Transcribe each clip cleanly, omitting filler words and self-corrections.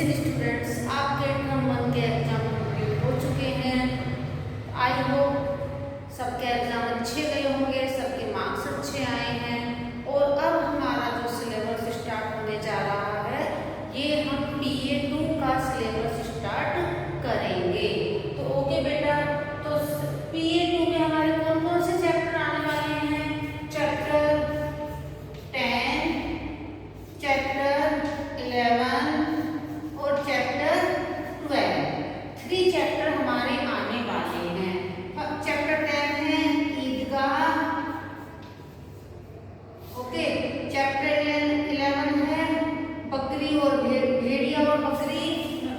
Listen students, आपके term 1 के exam complete हो चुके हैं। आई होप सबके एग्जाम अच्छे गए होंगे, सबके मार्क्स अच्छे आए हैं। और अब हमारा जो सिलेबस स्टार्ट होने जा रहा है, ये हम PA2 का सिलेबस स्टार्ट करेंगे। तो ओके बेटा, तो PA2 में हमारे कौन कौन से चैप्टर आने वाले हैं? चैप्टर 10, चैप्टर 11 और चैप्टर 12। 3 चैप्टर हमारे आने वाले हैं। चैप्टर 10 है ईदगाह, ओके। चैप्टर 11 है बकरी और भेड़िया और बकरी।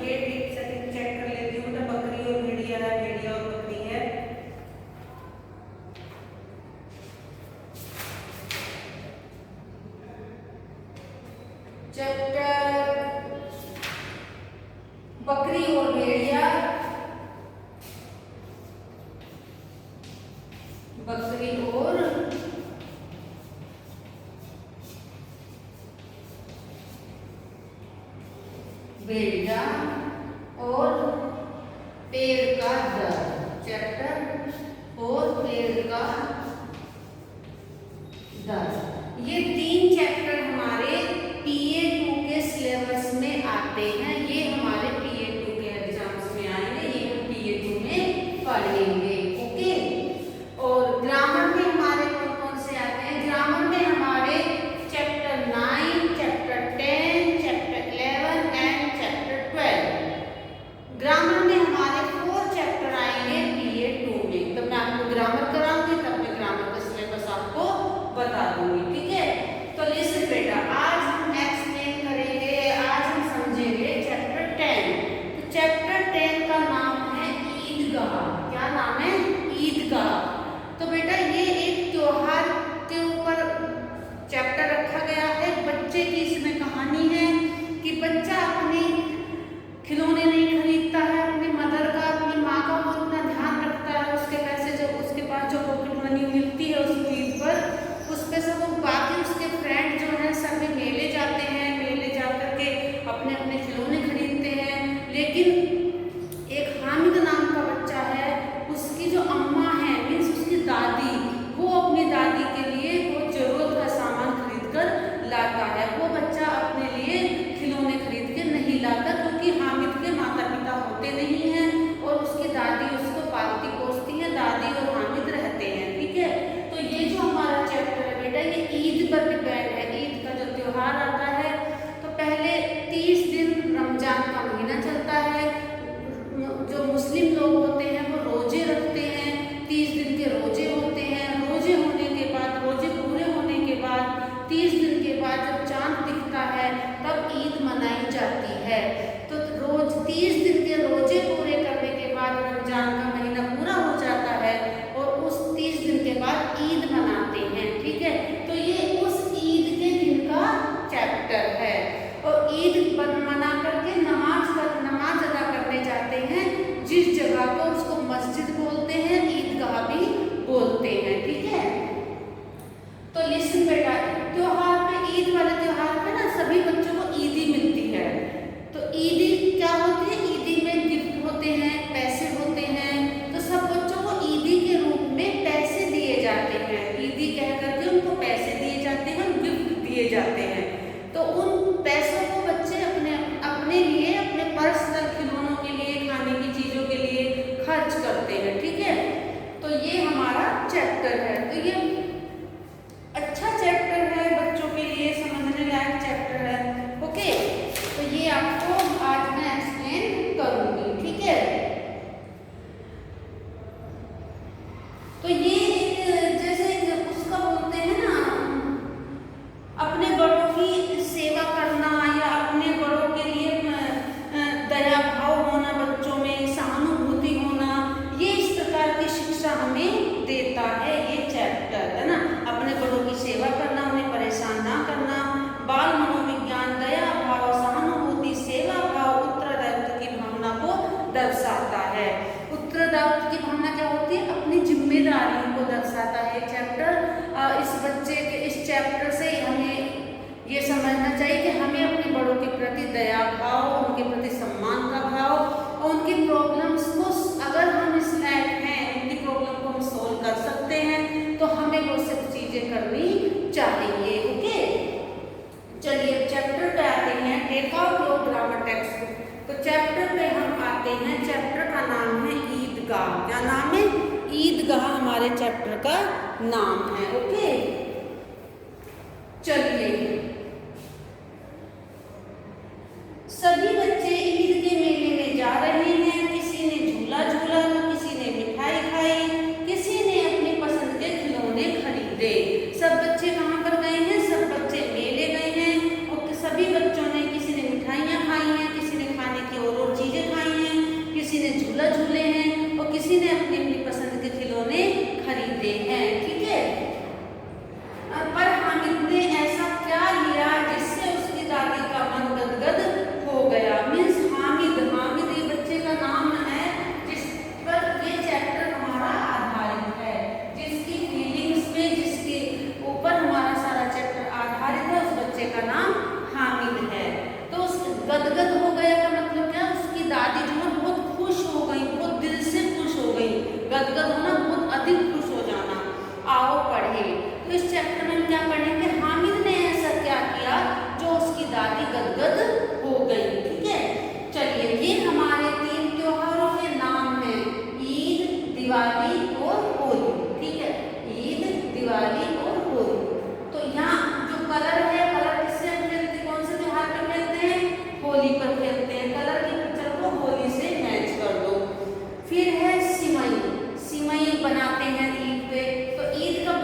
वेट एक सेकंड चेक कर लेती हूँ ना, बकरी और भेड़िया है, भेड़िया और बकरी है। चैप्टर बकरी और भेड़िया, बकरी और भेड़िया और पेड़ का दर। चैप्टर 4 पेड़ का दर। ये 3 चैप्टर हमारे PA2 के सिलेबस में आते हैं। ये हमारे PA2 के एग्जाम्स में आएंगे, ये हम PA2 में पढ़ेंगे, ओके। और ग्रामर में हमारे कौन कौन से आते हैं? ग्रामर में हमारे chapter 9, chapter 10, chapter 11 and chapter 12। Grammar में हमारे 4 चैप्टर आएंगे PA2 में। तो मैं आपको ग्रामर कराऊंगी, तब मैं ग्रामर का सिलेबस आपको बता दूंगी, ठीक है। तो लिसन बेटा, आज हम एक्सप्लेन करेंगे, आज हम समझेंगे चैप्टर 10। तो चैप्टर 10 का नाम है ईदगाह। क्या नाम है? ईदगाह। तो बेटा ये एक त्योहार के ऊपर चैप्टर रखा गया है। बच्चे की इसमें कहानी है कि बच्चा अपने खिलौने नहीं खरीदता है, अपनी मदर का, अपनी माँ का वो इतना ध्यान रखता है। उसके पैसे जब उसके पास जो पॉकेट मनी मिलती है उस ईद पर, उस पे सब बाकी उसके फ्रेंड जो हैं सभी मेले जाते हैं, मेले जा करके अपने अपने खिलौने खरीदते हैं। लेकिन एक हामिद नाम का बच्चा है, उसकी जो अम्मा है मीन्स उसकी दादी, वो अपनी दादी के लिए वो जरूरत का सामान खरीद कर लाता है। वो बच्चा अपने लिए खिलौने खरीद के नहीं लाता, क्योंकि हामिद के माता पिता होते नहीं हैं और उसकी दादी उसको पालती पोसती है। दादी और हामिद रहते हैं, ठीक है। तो ये जो हमारा चैप्टर है बेटा, ये ईद पर डिपेंड है। ईद का जो त्योहार आता है, तो पहले 30 दिन रमजान का महीना चलता है। जो मुस्लिम लोग होते हैं वो रोजे रखते हैं, 30 दिन के रोजे होते हैं। रोजे होने के बाद, रोजे पूरे होने के बाद 30 दिन के बाद जब चांद दिखता है तब ईद मनाई जाती है। तो रोज 30 दिन के रोजे पूरे करने के बाद रमजान का महीना पूरा हो जाता है और उस 30 दिन के बाद ईद मनाते हैं, ठीक है। तो ये उस ईद के दिन का चैप्टर है। और ईद मना करके नमाज अदा करने जाते हैं। जिस जगह को उसको मस्जिद बोलते हैं, ईदगाह भी बोलते हैं, ठीक है। तो लिसन बेटा, त्योहार पे, ईद वाले त्योहार पे ना सभी बच्चों को ईदी मिलती है। तो ईदी क्या होती है? ईदी में गिफ्ट होते हैं, पैसे होते हैं। तो सब बच्चों को ईदी के रूप में पैसे दिए जाते हैं। ईदी कह करके उनको पैसे दिए जाते हैं, गिफ्ट दिए जाते हैं। तो उन पैसों को बच्चे अपने लिए, अपने पर्सनल खिलौनों के लिए, खाने की चीजों के लिए खर्च करते हैं, ठीक है। तो ये हमारा चैप्टर है। तो ये अच्छा चैप्टर है, बच्चों के लिए समझने लायक चैप्टर है, ओके। तो ये आपको आज मैं एक्सप्लेन करूंगी, ठीक है। तो ये जैसे उसका बोलते हैं ना, अपने बड़ों की सेवा करना या अपने बड़ों के लिए दया भाव होना, बच्चों में सहानुभूति होना, ये इस प्रकार की शिक्षा हमें देता है ये चैप्टर, है ना। अपने बड़ों की सेवा करना, उन्हें परेशान ना करना, बाल मनोविज्ञान, दया भाव, सहानुभूति, सेवा भाव, उत्तरदायित्व की भावना को दर्शाता है। उत्तरदायित्व की भावना क्या होती है? अपनी जिम्मेदारियों को दर्शाता है चैप्टर। इस बच्चे के इस चैप्टर से हमें ये समझना चाहिए कि हमें अपने बड़ों बड़ों के प्रति दया भाव, उनके प्रति सम्मान का भाव और उनकी प्रॉब्लम्स को, अगर हम इस लायक हैं उनकी प्रॉब्लम को हम सोल्व कर सकते हैं तो हमें वो सब चीजें करनी चाहिए। ओके, चलिए चैप्टर पे आते हैं। Take out your grammar text book. तो चैप्टर पे हम आते हैं। चैप्टर का नाम है ईदगाह। क्या नाम है? ईदगाह हमारे चैप्टर का नाम है। ओके, चलिए सभी बच्चे ईद के मेले में जा रहे हैं। किसी ने झूला झूला तो किसी ने मिठाई खाई, किसी ने अपनी पसंद के खिलौने खरीदे। सब बच्चे कहाँ पर गए हैं? सब बच्चे मेले गए हैं और सभी बच्चों ने, किसी ने मिठाइयाँ खाई हैं, किसी ने खाने की और चीजें खाई हैं, किसी ने झूला झूले हैं और किसी ने अपनी अपनी पसंद के खिलौने खरीदे हैं। ठीक है, पर हामिद ने ऐसा क्या लिया जिससे उसकी दादी का मन गदगद हो गया। मीन्स हामिद, हामिद ये बच्चे का नाम है जिस पर ये चैप्टर हमारा आधारित है, जिसकी फीलिंग्स पे, जिसके ऊपर हमारा सारा चैप्टर आधारित है, उस बच्चे का नाम हामिद है। तो उस गदगद हो गया का मतलब क्या? उसकी दादी जो है बहुत खुश हो गई, बहुत दिल से खुश हो गई। गदगद होना, बहुत अधिक खुश हो जाना। आओ पढ़े। तो इस चैप्टर में हम क्या पढ़ेंगे? हामिद ने ऐसा क्या किया जो उसकी दादी गदगद हो गई। ठीक है, चलिए ये हमारे 3 त्योहारों के नाम हैं, ईद, दिवाली और होली। ठीक है, ईद, दिवाली और होली। तो यहाँ जो कलर है, कलर किससे हम खेलते हैं? कौन से त्योहार पर खेलते हैं? होली पर खेलते हैं। कलर की पिक्चर को होली से मैच कर दो। फिर है सिमई। सिमई बनाते हैं ईद पे। तो ईद कब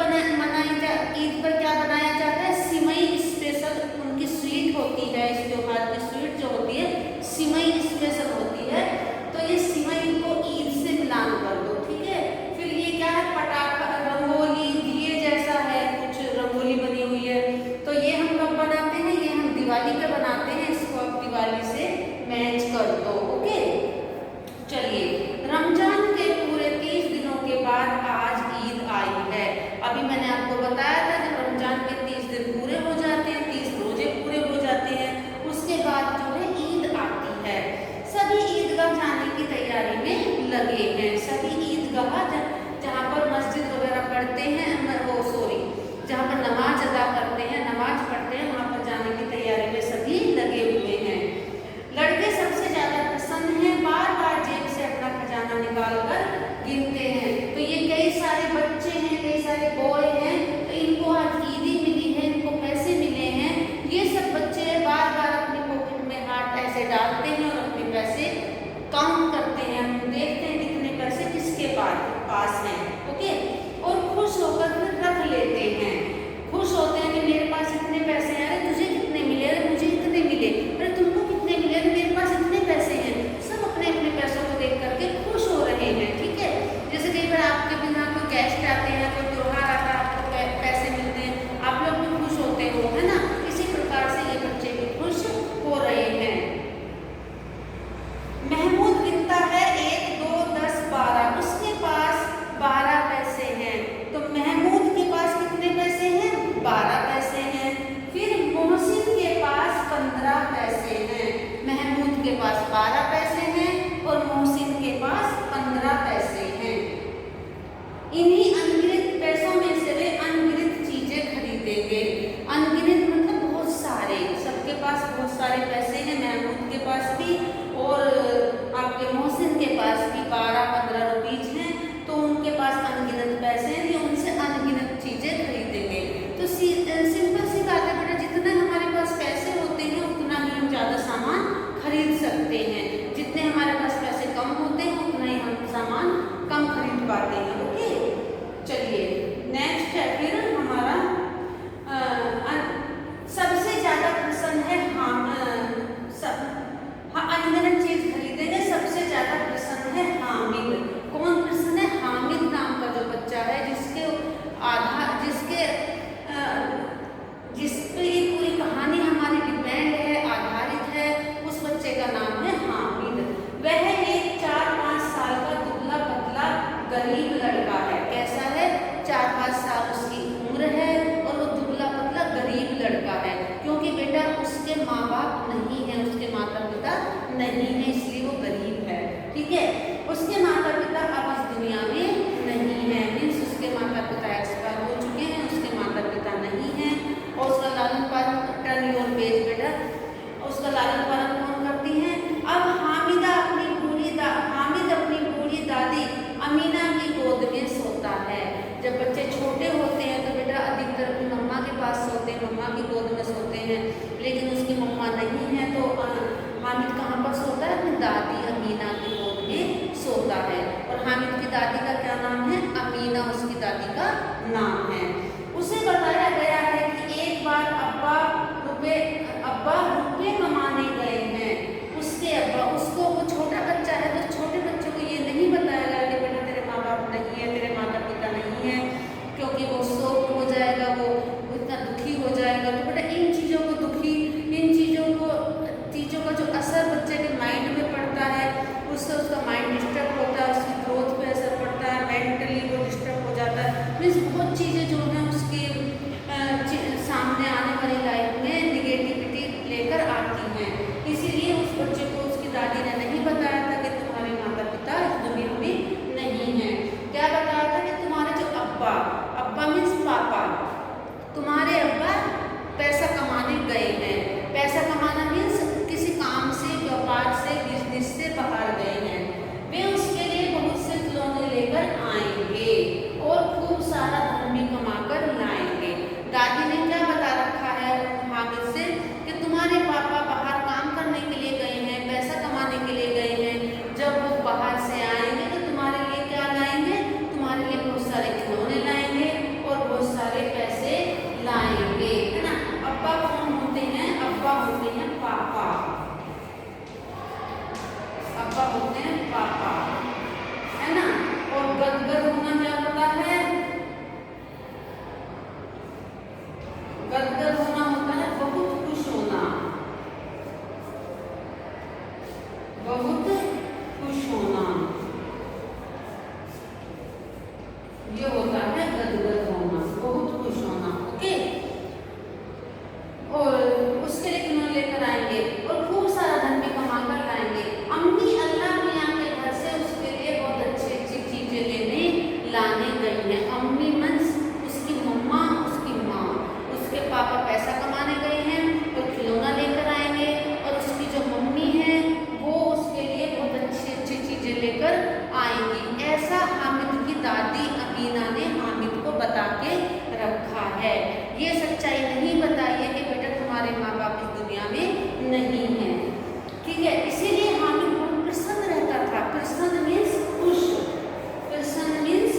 ईद पर क्या बनाया जाता है? सिमई स्पेशल, उनकी स्वीट होती है। इस त्योहार की स्वीट जो होती है सिमई स्पेशल होती है। तो ये सिमई को ईद से मिलान कर दो। ठीक है, फिर ये क्या है? पटाखा, रंगोली, दिए जैसा है, कुछ रंगोली बनी हुई है। तो ये हम कब बनाते हैं? ये हम दिवाली पे बनाते हैं। इसको आप दिवाली से मैच कर दो। ओके, चलिए रमजान के पूरे 30 दिनों के बाद आज ईद आई है। अभी मैंने आपको बताया था जब रमजान के 30 दिन पूरे हो जाते हैं, 30 रोजे पूरे हो जाते हैं, उसके बाद जो है ईद आती है। सभी ईदगाह जाने की तैयारी में लगे हैं। सभी ईदगाह जहाँ पर मस्जिद वगैरह पढ़ते हैं, जहाँ पर नमाज अदा करते हैं, नमाज पढ़ते हैं, वहाँ पर जाने की तैयारी में सभी लगे हुए हैं। लड़के सबसे ज्यादा प्रसन्न हैं, बार बार जेब से अपना खजाना निकाल कर गिनते हैं। तो ये कई सारे बच्चे हैं, कई सारे बॉय हैं, तो इनको नहीं है तो हामिद कहाँ पर सोता है? अपनी दादी अमीना की गोद में सोता है। और हामिद की दादी का क्या नाम है? अमीना उसकी दादी का नाम है। उसे बताया गया है कि एक बार अब्बा रुपए कमाने गए हैं। उसके अब्बा, उसको, वो छोटा बच्चा है तो छोटे बच्चे को ये नहीं बताया गया कि बेटा तेरे माँ बाप नहीं है, तेरे माता पिता नहीं है, क्योंकि वो शोक हो जाएगा, वो इतना दुखी हो जाएगा। तो बेटा इन चीज़ों का जो असर बच्चे के माइंड में पड़ता है, उससे उसका माइंड डिस्टर्ब होता है, उसकी ग्रोथ पे असर पड़ता है, मेंटली वो डिस्टर्ब हो जाता है। मीन्स बहुत चीज़ें जो हैं उसके सामने आने वाली लाइफ में निगेटिविटी लेकर आती हैं। इसीलिए उस बच्चे को उसकी दादी ने नहीं बताया था कि तुम्हारे माता पिता इस दुनिया में नहीं हैं। क्या बताया था कि तुम्हारे जो अब्बा मीन्स पापा, तुम्हारे अब्बा पैसा कमाने गए हैं। पैसा कमाना मीन्स किसी काम से, व्यापार से, बिजनेस से बाहर गए हैं। वे उसके लिए बहुत से खिलौने लेकर आएंगे और खूब सारा धन भी कमाकर लाएंगे। दादी ने क्या बता रखा है हामिद से कि तुम्हारे पापा बाहर काम करने के लिए गए हैं, पैसा कमाने के लिए गए हैं। जब वो बाहर से आएंगे तो तुम्हारे लिए क्या लाएंगे? तुम्हारे लिए बहुत सारे खिलौने लाएंगे और बहुत सारे पैसे लाएंगे, है ना। अब्बा कौन होते हैं? अब्बा होते हैं पापा। अब्बा होते हैं पापा, है ना। और गदगद होना क्या होता है? गदगद होना होता है बहुत खुश होना, बहुत खुश होना, ये होता है गदगद होना, बहुत खुश होना। ओके। और उसके लिए खिलौने लेकर आएंगे और खूब सारा धन भी कमा कर लाएंगे। अम्मी अल्लाह मियाँ के घर से उसके लिए बहुत अच्छी अच्छी चीजें लाने गई हैं। अम्मी मीन्स उसकी मम्मा, उसकी माँ। उसके पापा पैसा कमाने गए हैं और खिलौना लेकर आएंगे, और उसकी जो मम्मी है वो उसके लिए बहुत अच्छी अच्छी चीजें लेकर आएंगी। ऐसा हामिद की दादी अमीना ने हामिद को बता के रखा है। ये सच्चाई नहीं बताई है कि बेटा तुम्हारे माँ बाप इस दुनिया में नहीं है, ठीक है। इसीलिए हामिद बहुत प्रसन्न रहता था। प्रसन्न मीन्स खुश, प्रसन्न मीन्स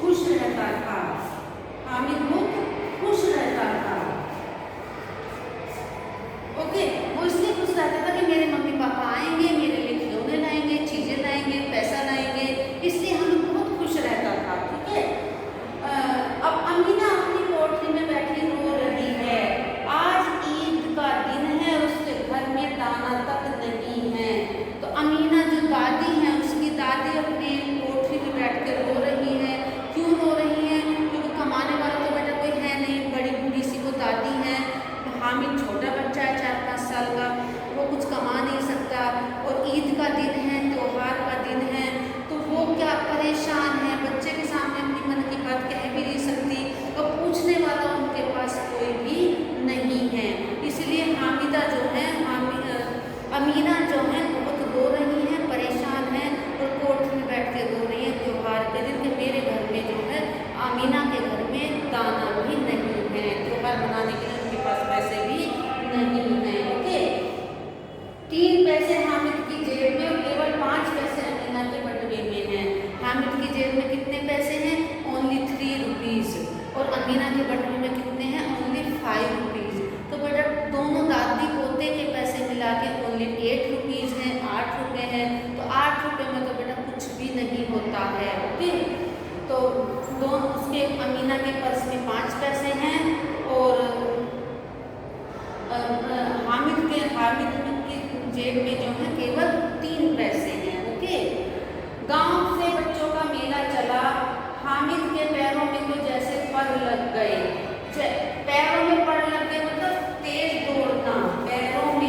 खुश रहता था। हामिद बहुत खुश रहता था। ओके। वो इसलिए खुश रहता था कि मेरे मम्मी पापा आएंगे, मेरे लिए खिलौने लाएंगे, चीजें लाएंगे, पैसा लाएंगे, इसलिए हामिद बहुत खुश रहता था, ठीक है। अब अमीना अपनी कोठरी में बैठी रो रही है। आज ईद का दिन है, उसके घर में दाना तक नहीं है। तो अमीना जो दादी है, उसकी दादी अपने कोठरी में बैठ कर रो रही है। क्यों रो रही है? क्योंकि कमाने वाला तो बेटा कोई है नहीं, बड़ी बूढ़ी सी वो दादी है। हामिद छोटा बच्चा है, 4-5 साल का, वो कुछ कमा नहीं सकता। और ईद का दिन है, त्योहार का दिन है, तो वो क्या परेशान है। बच्चे के सामने अपनी मन की बात कह भी नहीं सकती और पूछने वाला उनके पास कोई भी नहीं है। इसलिए हामिदा जो है, अमीना जो है बहुत रो रही है, परेशान है और कोर्ट में बैठ के रो रही है त्योहार के दिन कि मेरे घर में जो है, अमीना के घर में दाना भी नहीं है, त्योहार मनाने के लिए उनके पास पैसे भी नहीं है। ओके। 3 पैसे हामिद की जेब में और केवल 5 पैसे अमीना के बटुए में हैं। हामिद की जेब में कितने पैसे हैं? Only 3 rupees. और अमीना के बटुए में कितने हैं? Only 5 rupees. तो बेटा दोनों दादी पोते के पैसे मिला के ओनली 8 रुपीज़ हैं, 8 रुपये हैं। तो 8 रुपये में तो बेटा कुछ भी नहीं होता है। ओके। तो दोनों, उसके अमीना के पर्स में 5 पैसे हैं और हामिद की जेब में जो है केवल 3 पैसे हैं। ओके। गांव से बच्चों का मेला चला। हामिद के पैरों में तो जैसे पर लग गए। पैरों में पर लग गए मतलब तेज दौड़ना। पैरों में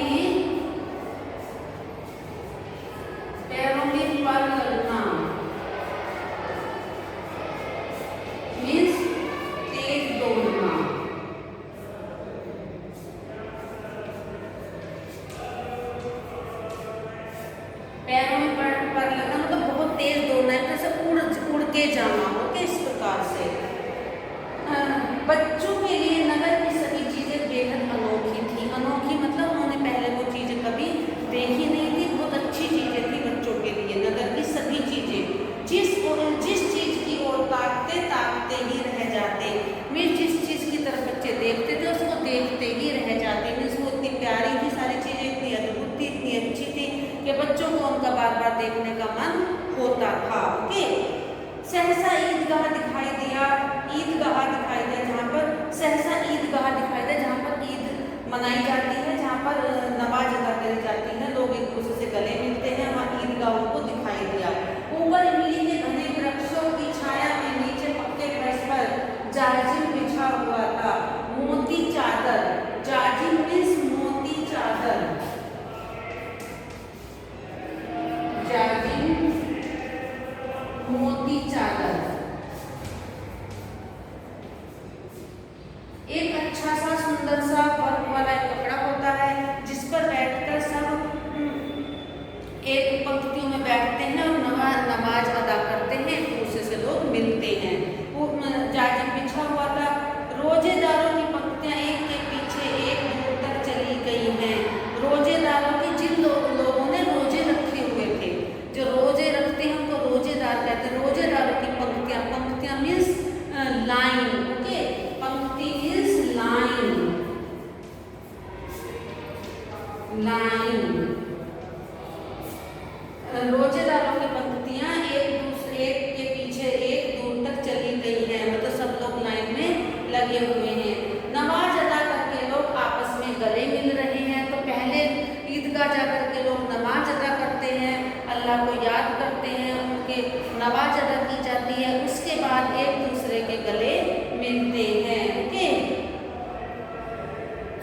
पर लगना मीन्स तेज मनाई जाती है, जहाँ पर नमाज अदा करी जाती है, लोग एक दूसरे से गले मिलते हैं। वहाँ ईदगाहों को दिखाई दिया। ऊपर इमली के घने वृक्षों की छाया में नीचे पक्के फर्श पर जाजिम बिछा हुआ था। मोती चादर, जाजिम मीन्स मोती चादर, जाजिम मोती चादर। एक अच्छा सा सुंदर सा वर्क वाला एक कपड़ा होता है जिस पर बैठकर सब एक पंक्तियों में बैठते हैं और नमाज अदा करते हैं, एक दूसरे से लोग मिलते हैं। वो जाजिम बिछा हुआ था। रोजेदारों की पंक्तियां एक के पीछे एक दूर तक चली गई हैं। रोजेदारों की, जिन लोगों ने रोजे रखे हुए थे, जो रोजे रखते हैं उनको रोजेदार कहते हैं। रोजेदारों की पंक्तियां, पंक्तियां मीन्स लाइन, ओके, पंक्ति मीन्स लाइन, लाइन। रोजेदारों की पंक्तियां एक के पीछे एक दूर तक चली गई हैं, मतलब सब लोग लाइन में लगे हुए हैं। नमाज अदा करके लोग आपस में गले मिल रहे हैं। तो पहले ईदगाह जाकर के लोग नमाज अदा करते हैं, अल्लाह को याद करते हैं, उनके नमाज अदा की जाती है। उसके बाद एक दूसरे के गले मिलते हैं, ओके।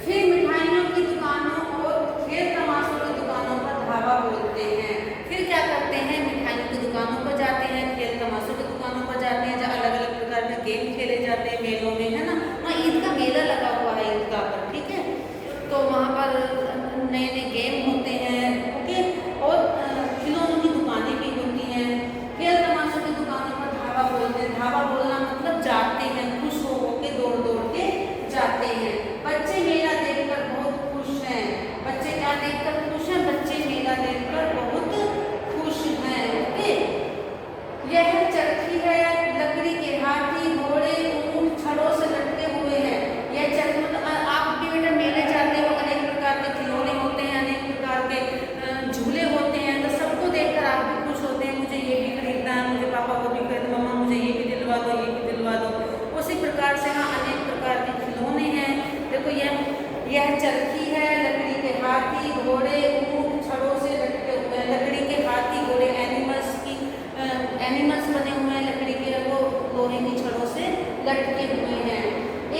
फिर मिठाइयों की दुकानों और खेल तमाशों की दुकानों पर धावा बोलते हैं। फिर क्या करते हैं, मिठाइयों की दुकानों पर जाते हैं, खेल तमाशों की दुकानों पर जाते हैं, जहाँ अलग अलग प्रकार के गेम खेले जाते हैं मेलों में, है ना। वहाँ ईद का मेला लगा हुआ है ईदगाह पर, ठीक है। तो वहाँ पर नए नए गेम होते हैं, ओके, और खिलौनों की दुकानें भी होती हैं। खेल तमाशों की दुकानों पर धावा बोलते हैं। धावा बोलना मतलब जाते हैं, खुश हो के दौड़ दौड़ के जाते हैं। बच्चे मेला देखकर बहुत खुश हैं। बच्चे क्या देखकर खुश हैं, बच्चे मेला देखकर बहुत खुश हैं, ओके। यह चरखी है, लकड़ी के हाथी घोड़े ऊंट छड़ों से लटके हुए हैं। यह चरखी, मतलब आप भी बेटा मेले जाते हो, अनेक प्रकार के खिलौने होते हैं, अनेक प्रकार के झूले होते हैं, तो सबको देखकर आप भी खुश होते हैं, मुझे ये भी खरीदना है, मुझे पापा वो भी खरीदना, मम्मा मुझे ये भी दिलवा दो, ये भी दिलवा दो। उसी प्रकार से हाँ अनेक प्रकार के खिलौने हैं। देखो यह चरखी है, लकड़ी के हाथी घोड़े ऊंट छड़ों से लटके हुए हैं। लकड़ी के हाथी घोड़े एनिमल्स बने हुए हैं, लकड़ी के, वो लोहे की छड़ों से लटके हुए हैं।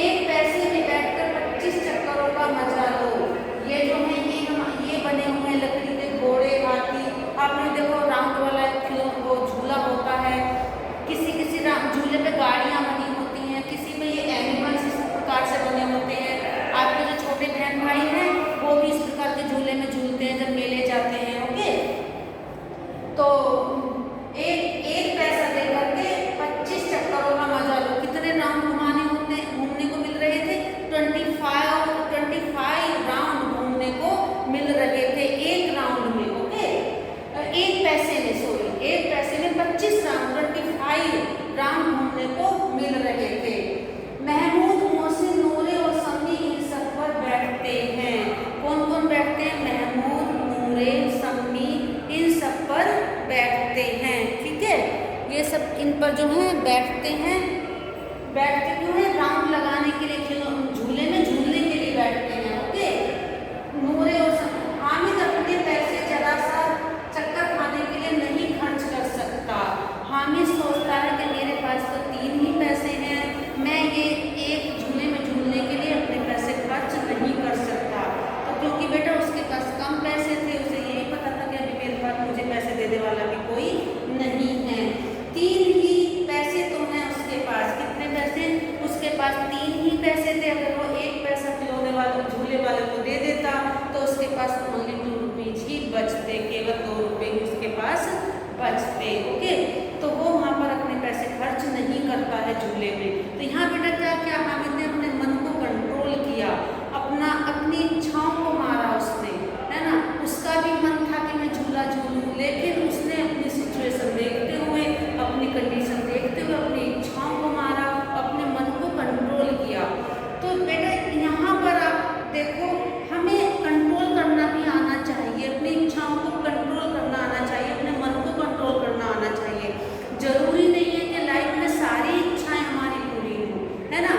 एक पैसे में बैठकर 25 चक्करों का मजा लो। ये जो है ये बने हुए हैं लकड़ी के घोड़े हाथी। आपने देखो राउंड वाला वो झूला होता है, किसी किसी झूले पे गाड़ियाँ बनी होती हैं, किसी में ये एनिमल्स इस प्रकार से बने होते हैं। आपके जो छोटे बहन भाई हैं वो भी इस प्रकार के झूले में झूलते हैं जब मेले जाते हैं, ओके। तो एक पैसा दे करके 25 चक्करों का मजा लो। कितने राउंड घूमने को मिल रहे थे, 25 राउंड घूमने को मिल रहे थे एक राउंड में, ओके। एक पैसे में 25 राउंड, 25 राउंड घूमने को मिल रहे थे। महमूद, मोहसिन, नूरे और समी इन सब पर बैठते हैं। कौन कौन बैठते हैं, महमूद, नूरे, समी, इन सब पर बैठते हैं, ठीक है। ये सब इन पर जो है बैठते हैं। बैठते क्यों हैं, राउंड लगाने के लिए, झूले में झूलने के लिए बैठते हैं, ओके। नूरे और हामिद अपने पैसे जरा सा चक्कर खाने के लिए नहीं खर्च कर सकता। हामिद सोचता है कि मेरे पास तो 3 ही पैसे हैं, मैं ये एक झूले में झूलने के लिए अपने पैसे खर्च नहीं कर सकता। तो क्योंकि बेटा उसके पास कम पैसे थे, उसे यही पता था कि अभी मेरे पास मुझे पैसे देने वाला भी कोई नहीं है। 3 ही पैसे तो हैं उसके पास। कितने पैसे, उसके पास 3 ही पैसे थे। अगर वो 1 पैसा खिलौने वाले झूले वाले को दे देता तो उसके पास ओनली 2 रुपीज ही बचते, केवल 2 रुपये ही उसके पास बचते, ओके। तो वो वहाँ पर अपने पैसे खर्च नहीं करता है झूले में। तो यहाँ बेटा क्या क्या, हामिद ने अपने मन को कंट्रोल किया, अपनी इच्छाओं को मारा उसने, है ना। उसका भी मन था कि मैं झूला झूलूं, लेकिन उसने अपनी सिचुएशन देखते हुए, अपनी कंडीशन देखते हुए अपनी इच्छाओं को मारा, अपने मन को कंट्रोल किया। तो बेटा यहाँ पर आप देखो, हमें कंट्रोल करना भी आना चाहिए, अपनी इच्छाओं को कंट्रोल करना आना चाहिए, अपने मन को कंट्रोल करना आना चाहिए। जरूरी नहीं है कि लाइफ में सारी इच्छाएं हमारी पूरी हों, है ना।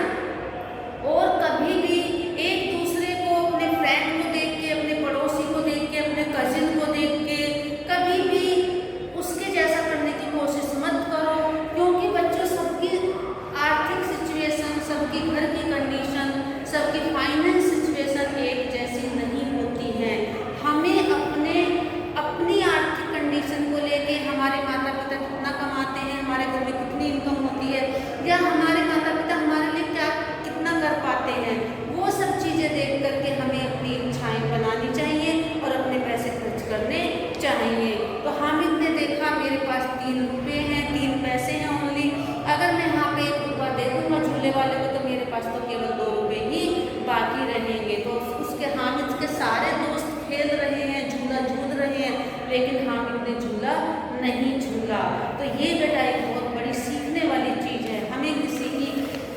पास तो केवल 2 रुपए ही बाकी रहेंगे। तो उसके हामिद के सारे दोस्त खेल रहे हैं, झूला झूल रहे हैं, लेकिन हामिद ने झूला नहीं झूला। तो ये बेटा एक बहुत बड़ी सीखने वाली चीज़ है। हमें किसी की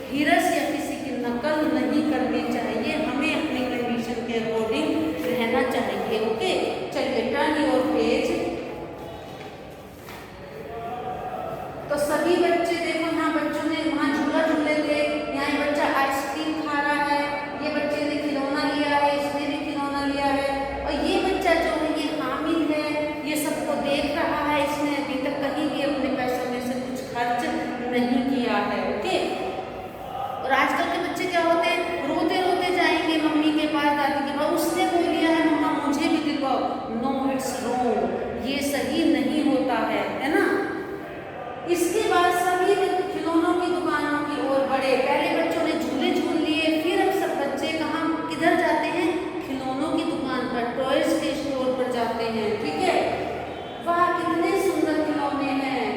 हिरस या किसी की नकल नहीं करनी चाहिए, हमें अपनी कंडीशन के अकॉर्डिंग रहना चाहिए। ओके, चलिए टर्न योर पेज। तो सभी बच्चे देखो, यहाँ बच्चों ने वहाँ झूला झूले थे, यहाँ ये बच्चा आइसक्रीम खा रहा है, ये बच्चे ने खिलौना लिया है, इसने भी खिलौना लिया है, और ये बच्चा जो है ये हामिद है, ये सबको देख रहा है, इसने अभी तक कहीं भी अपने पैसों में से कुछ खर्च नहीं किया है। ओके, और आजकल के बच्चे क्या होते हैं, रोते रोते जाएंगे मम्मी के पास, दादी के पास, उसने वो लिया है मम्मा मुझे भी दिलवाओ। नो, इट्स रॉन्ग, ये सही नहीं होता है ना। इसके बाद सभी खिलौनों की दुकानों की ओर बढ़े। पहले बच्चों ने झूले झूल लिए, फिर अब सब बच्चे कहाँ किधर जाते हैं, खिलौनों की दुकान पर, टॉयज के स्टोर पर जाते हैं। ठीक है, वाह कितने सुंदर खिलौने हैं।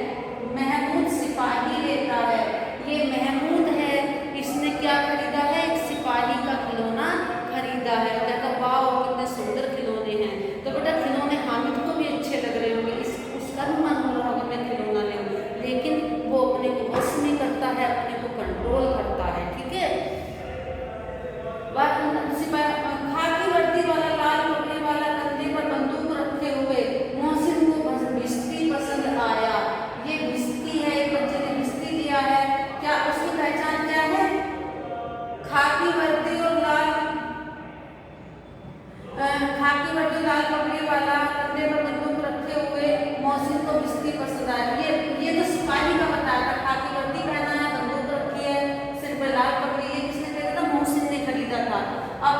महमूद सिपाही लेता है, ये महमूद है, इसने क्या खरीदा है, एक सिपाही का खिलौना खरीदा है। कहता वाह कितने सुंदर खिलौने हैं। तो बेटा खिलौने हामिद को भी अच्छे लग रहे होंगे, उसका भी मन हो रहा होगा मैं खिलौना ले, लेकिन वो अपने को बस नहीं करता है, अपने को कंट्रोल करता है। ठीक है, खाकी वर्दी वाला, लाल कपड़े वाला, कंधे पर बंदूक रखे हुए मोहसिन को भिश्ती पसंद आया। ये भिश्ती है, एक बच्चे ने भिश्ती लिया है। क्या उसकी पहचान क्या है, खाकी वर्दी और लाल कपड़े वाला, कंधे पर बंदूक रखे हुए मोहसिन को भिश्ती पसंद आया। ये तो सिपाही का बताया था, खाकी वर्दी पहना है, बंदूक रखी है, सिर पे लाल पगड़ी। ये किसने खरीदा था, मोहसिन ने खरीदा था। अब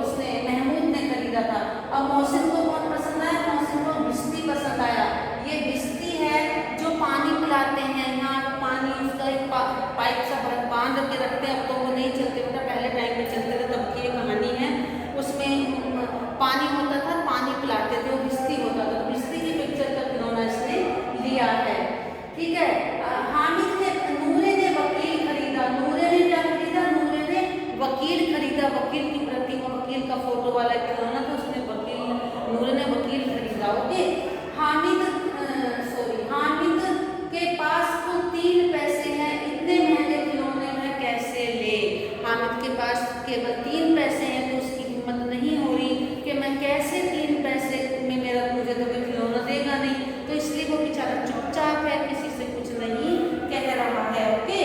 उसने महमूद ने खरीदा था। अब मोहसिन को कौन पसंद आया, मोहसिन को भिश्ती पसंद आया। ये भिश्ती है जो पानी पिलाते हैं, यहाँ पानी उसका एक पाइप सा बांध के रखते हैं। अब तो वो नहीं चलते बेटा, पहले टाइम में चलते थे, तब की ये कहानी है। उसमें पानी होता था, पानी पिलाते थे, वो भिश्ती होता था। भिश्ती की पिक्चर का खिलौना इसने लिया है। ठीक है, हामिद ने, नूरे ने वकील खरीदा। नूरे ने क्या खरीदा, नूरे ने वकील खरीदा। वकील की प्रतिमा, वकील का फोटो वाला खिलौना था, उसने नूरे ने वकील खरीदा। ओके, हामिद के पास तो 3 पैसे हैं, इतने महंगे खिलौने में कैसे ले। हामिद के पास केवल 3 पैसे हैं, तो उसकी हिम्मत नहीं हो रही कि मैं कैसे 3 पैसे में, मुझे तो कोई खिलौना देगा नहीं, तो इसलिए वो बेचारा चुपचाप है, किसी से कुछ नहीं कह रहा है। ओके,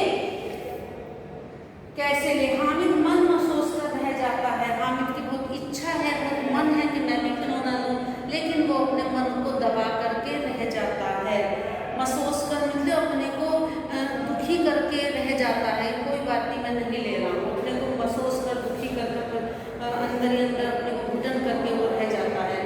कैसे ले, हामिद मन महसूस कर रह जाता है। हामिद की बहुत इच्छा है, बहुत मन है कि मैं भी खिलौना लूं, लेकिन वो अपने मन को दबा करके रह जाता है। महसूस कर मतलब अपने को दुखी करके रह जाता है, कोई बात नहीं मैं नहीं ले रहा हूँ, अपने को महसूस कर दुखी कर अंदर ही अंदर अपने को घुटन करके वो रह जाता है।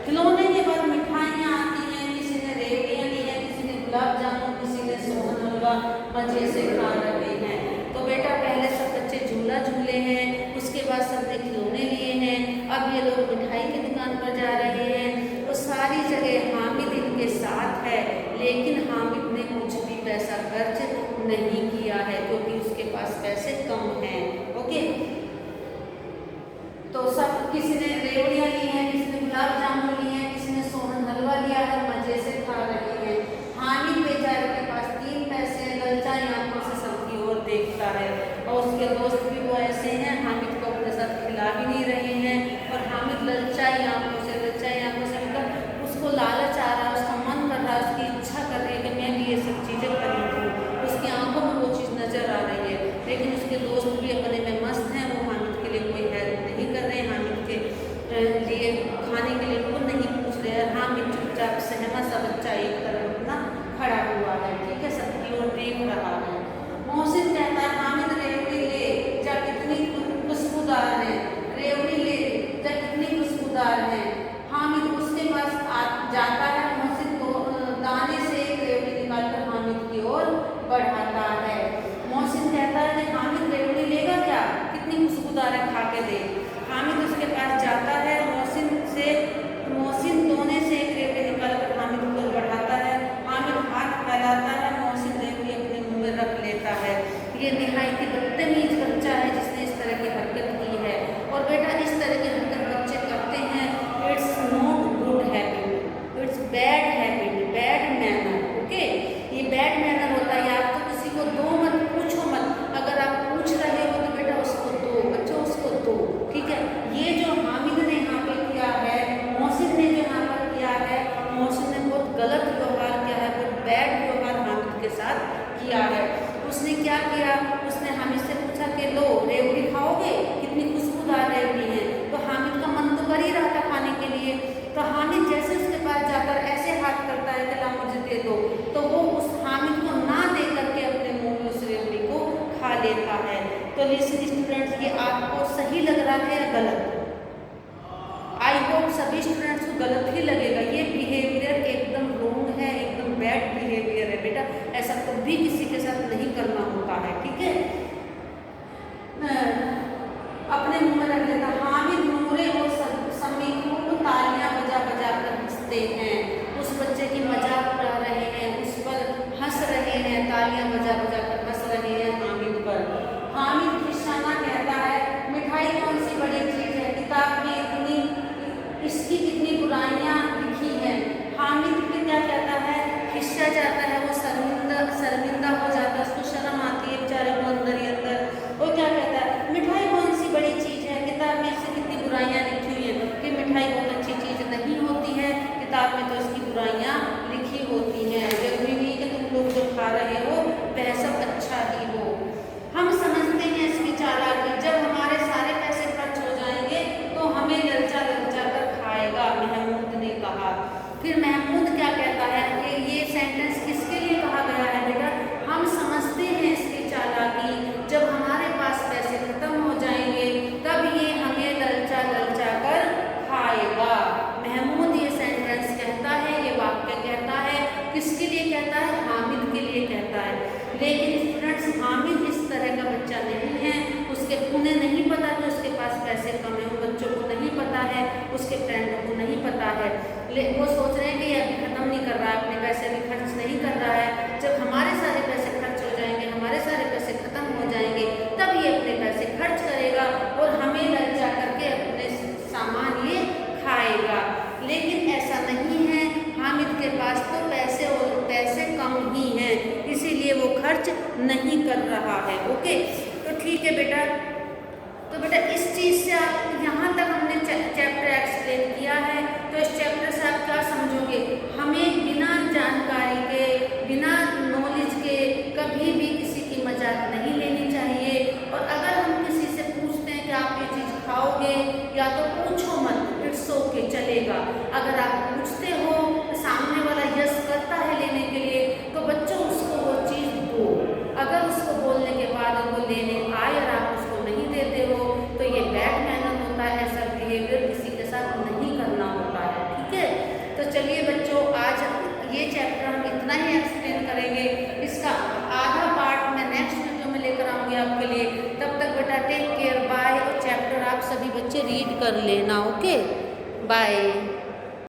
खिलौने के बाद मिठाइयाँ आती हैं, किसी ने रेवड़ियाँ ली हैं, किसी ने गुलाब जामुन, किसी ने सोहन हलवा मजे से खा रहे हैं। तो बेटा पहले सब बच्चे झूला झूले हैं, उसके बाद सबने खिलौने लिए हैं, अब ये लोग मिठाई की दुकान पर जा रहे हैं। तो सारी जगह हामिद इनके साथ है, लेकिन हामिद ने कुछ भी पैसा खर्च नहीं किया है, क्योंकि उसके पास पैसे कम है। तो लिसन स्टूडेंट्स, ये आपको सही लग रहा है या गलत? आई होप सभी स्टूडेंट्स को गलत ही लगेगा। ये बिहेवियर एकदम रॉन्ग है, एकदम बैड बिहेवियर है बेटा, ऐसा कभी किसी के साथ नहीं करना होता है, ठीक है। अपने मुंह में रख लेता, हामिद नूरे और समी खूब तालियां बजा बजा कर हंसते हैं। उस बच्चे की मजाक उड़ा रहे हैं, उस पर हंस रहे हैं, तालियां बजा बजा कर हंस रहे हैं हामिद पर। हामिद फिशाना कहता है, मिठाई कौन सी बड़ी चीज है, किताब में इतनी इसकी कितनी बुराइयां लिखी हैं। हामिद फिर क्या कहता है, खिस्सा जाता है, वो शर्मिंदा हो जाता है, उसको शर्म आती है बेचारे को अंदर ही अंदर। वो क्या कहता है, मिठाई कौन सी बड़ी चीज है, किताब में इससे कितनी बुराइयां लिखी हुई हैं। कि मिठाई बहुत अच्छी चीज नहीं होती है, किताब में तो इसकी बुराइयां लिखी होती हैं। जरूरी नहीं कि तुम लोग जो खा रहे हो वह सब अच्छा ही हो। हम समझते हैं इसकी चालाकी, जब हमारे सारे पैसे खर्च हो जाएंगे तो हमें ललचा ललचा कर खाएगा, महमूद ने कहा। फिर महमूद क्या कहता है कि ये सेंटेंस किसके लिए कहा गया है बेटा? हम समझते हैं इसकी चालाकी, जब हमारे पास पैसे खत्म हो जाएंगे तब ये हमें ललचा ललचा कर खाएगा। महमूद ये सेंटेंस कहता है, ये वाक्य कहता है, किसके लिए कहता है? हामिद के लिए कहता है। लेकिन स्टूडेंट्स, हामिद इस तरह का बच्चा नहीं है, उन्हें नहीं पता कि उसके पास पैसे कम है, उन बच्चों को नहीं पता है, उसके फ्रेंडों को नहीं पता है। वो सोच रहे हैं कि ये अभी खत्म नहीं कर रहा है, अपने पैसे अभी खर्च नहीं कर रहा है। जब हमारे सारे पैसे खर्च हो जाएंगे, हमारे सारे पैसे खत्म हो जाएंगे, तब ये अपने पैसे खर्च करेगा और हमें ललचा करके अपने सामान ये खाएगा। लेकिन ऐसा नहीं है, हामिद के पास तो पैसे और पैसे कम ही हैं, इसीलिए वो खर्च नहीं कर रहा है। ओके, तो ठीक है बेटा। तो बेटा इस चीज़ से आप यहाँ तक हमने चैप्टर एक्सप्लेन किया है, तो इस चैप्टर से आप क्या समझोगे? हमें बिना जानकारी के, बिना नॉलेज के कभी भी किसी की मजाक नहीं लेनी चाहिए। और अगर हम किसी से पूछते हैं कि आप ये चीज़ खाओगे, या तो पूछो मत, इट्स ओके, चलेगा। अगर आप पूछते हो, सामने वाला यस करता है लेने के लिए, तो बच्चों उसको वो चीज़ दो। अगर उसको बोलने के बाद वो लेने आए और आप उसको नहीं देते हो तो ये बैड मैनर होता है, ऐसा बिहेवियर किसी के साथ नहीं करना होता है, ठीक है। तो चलिए बच्चों, आज ये चैप्टर हम इतना ही एक्सप्लेन करेंगे, इसका आधा पार्ट मैं नेक्स्ट वीडियो में लेकर आऊँगी आपके लिए। तब तक बेटा टेक केयर, बाय। और चैप्टर आप सभी बच्चे रीड कर लेना, ओके, बाय।